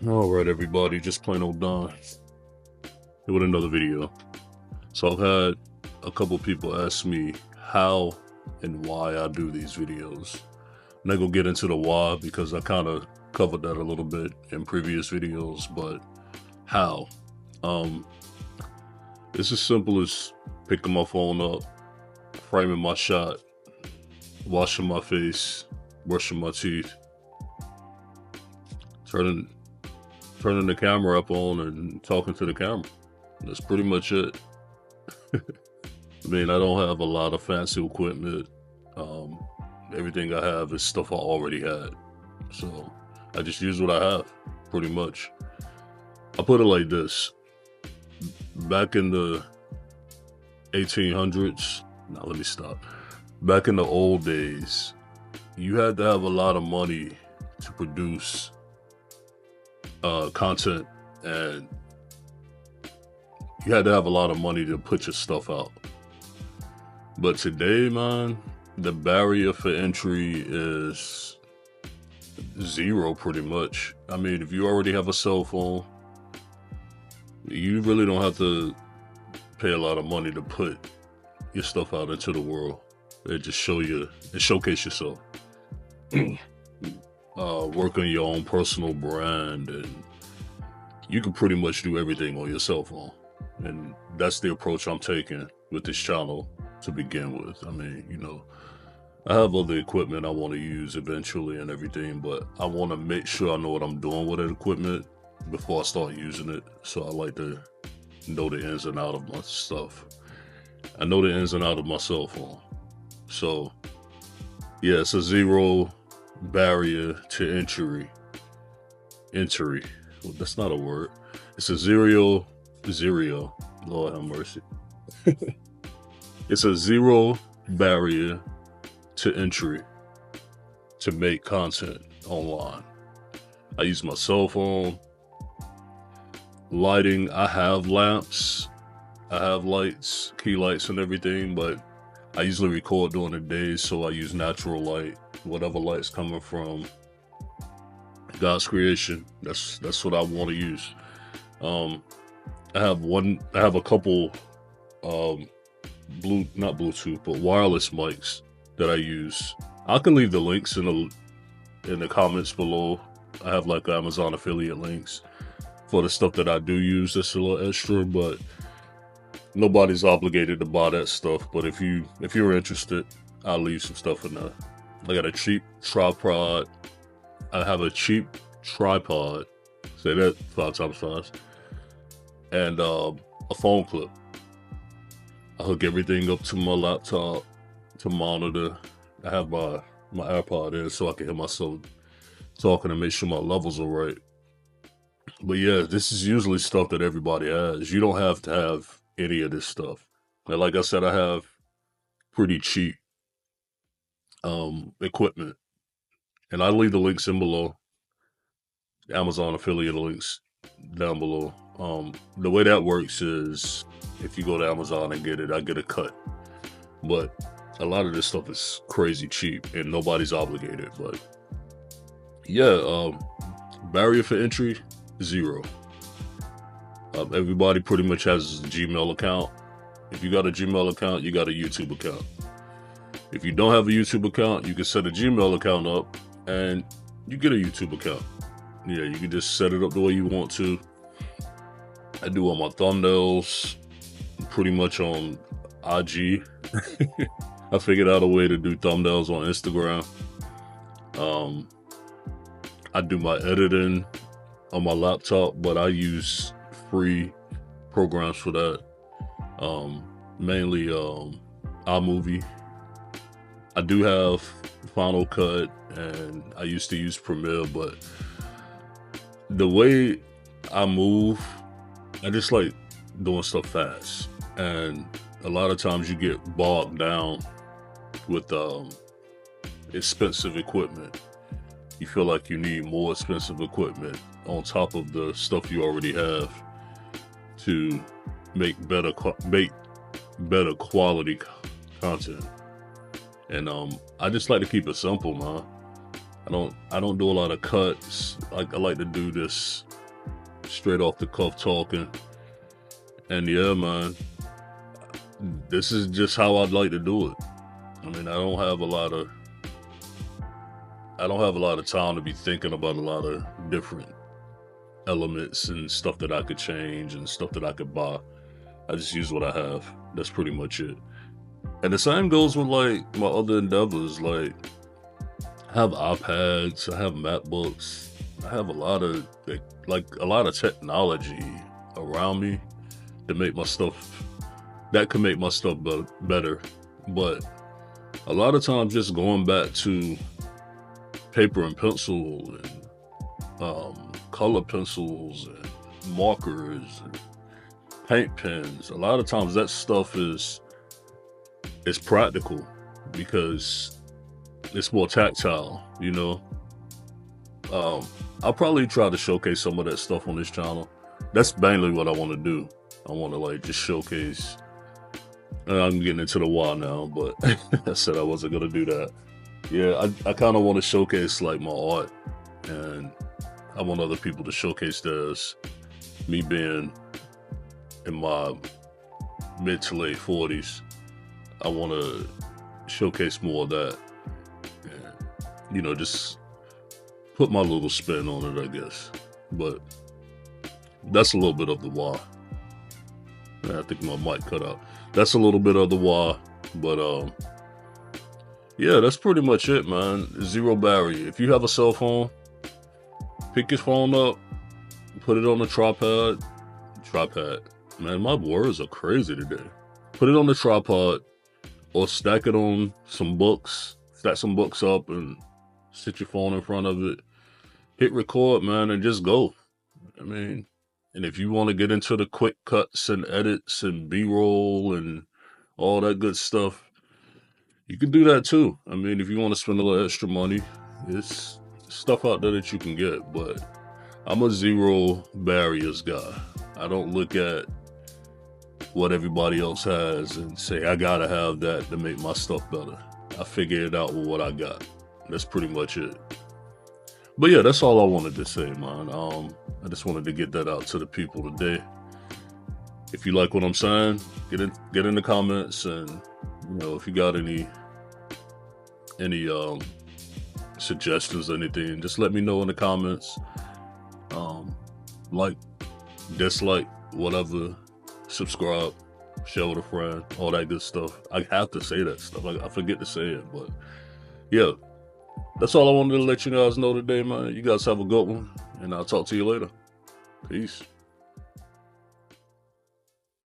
Alright everybody, just plain old Don here with another video. So I've had a couple people ask me how and why I do these videos. I'm not gonna get into the why because I kind of covered that a little bit in previous videos, but how? Um, it's as simple as picking my phone up, framing my shot, washing my face, brushing my teeth, turning turning the camera up on and talking to the camera. That's pretty much it. I mean, I don't have a lot of fancy equipment. Um, Everything I have is stuff I already had. So I just use what I have, pretty much. I put it like this. Back in the 1800s, now let me stop. Back in the old days, you had to have a lot of money to produce content, and you had to have a lot of money to put your stuff out. But today, man, the barrier for entry is zero pretty much. I mean, if you already have a cell phone, you really don't have to pay a lot of money to put your stuff out into the world. It just showcase yourself. Work on your own personal brand, and you can pretty much do everything on your cell phone. And that's the approach I'm taking with this channel to begin with. I mean, I have other equipment I want to use eventually and everything, but I want to make sure I know what I'm doing with that equipment before I start using it. So I like to know the ins and outs of my stuff. I know the ins and outs of my cell phone. So yeah, it's a zero barrier to entry. Well, that's not a word. It's a zero. Lord have mercy. It's a zero barrier to entry to make content online. I use my cell phone. Lighting, I have lamps, I have lights, key lights and everything, but I usually record during the day, so I use natural light, whatever light's coming from God's creation. That's what I want to use. I have a couple not Bluetooth, but wireless mics that I use. I can leave the links in the comments below. I have like Amazon affiliate links for the stuff that I do use that's a little extra, but nobody's obligated to buy that stuff. But if you're interested, I'll leave some stuff in there. I got a cheap tripod. I have a cheap tripod. Say that 5 times fast. And a phone clip. I hook everything up to my laptop to monitor. I have my AirPod in so I can hear myself talking and make sure my levels are right. But yeah, this is usually stuff that everybody has. You don't have to have any of this stuff. And like I said, I have pretty cheap equipment. And I leave the links in below. Amazon affiliate links down below. The way that works is if you go to Amazon and get it, I get a cut. But a lot of this stuff is crazy cheap and nobody's obligated. But yeah, barrier for entry, zero. Everybody pretty much has a Gmail account. If you got a Gmail account, you got a YouTube account. If you don't have a YouTube account, you can set a Gmail account up and you get a YouTube account. Yeah, you can just set it up the way you want to. I do all my thumbnails pretty much on IG. I figured out a way to do thumbnails on Instagram. I do my editing on my laptop, but I use free programs for that. Mainly iMovie. I do have Final Cut, and I used to use Premiere, but the way I move, I just like doing stuff fast. And a lot of times you get bogged down with expensive equipment. You feel like you need more expensive equipment on top of the stuff you already have to make better quality content. And I just like to keep it simple, man. I don't do a lot of cuts. Like, I like to do this straight off the cuff talking. And yeah, man, this is just how I'd like to do it. I mean, I don't have a lot of time to be thinking about a lot of different elements and stuff that I could change and stuff that I could buy. I just use what I have. That's pretty much it. And the same goes with like my other endeavors. Like, I have iPads, I have MacBooks, I have a lot of technology around me to make my stuff that can make my stuff better. But a lot of times, just going back to paper and pencil and color pencils and markers and paint pens. A lot of times that stuff is practical because it's more tactile, you know. I'll probably try to showcase some of that stuff on this channel. That's mainly what I want to do. I want to like just showcase. I'm getting into the why now, but I said I wasn't gonna do that. Yeah, I kind of want to showcase like my art, and I want other people to showcase theirs. Me being in my mid to late 40s, I want to showcase more of that. And, you know, just put my little spin on it, I guess. But that's a little bit of the why. I think my mic cut out. That's a little bit of the why. But yeah, that's pretty much it, man. Zero barrier. If you have a cell phone, pick your phone up, put it on the tripod. Man, my words are crazy today. Put it on the tripod or stack it on some books. Stack some books up and sit your phone in front of it. Hit record, man, and just go. I mean, and if you want to get into the quick cuts and edits and B-roll and all that good stuff, you can do that too. I mean, if you want to spend a little extra money, it's stuff out there that you can get. But I'm a zero barriers guy. I don't look at what everybody else has and say, I gotta have that to make my stuff better. I figure it out with what I got. That's pretty much it. But yeah, that's all I wanted to say, man. I just wanted to get that out to the people today. If you like what I'm saying, get in the comments, and you know, if you got any suggestions or anything, just let me know in the comments. Like, dislike, whatever, subscribe, share with a friend, all that good stuff. I have to say that stuff. I forget to say it, but yeah. That's all I wanted to let you guys know today, man. You guys have a good one, and I'll talk to you later. Peace.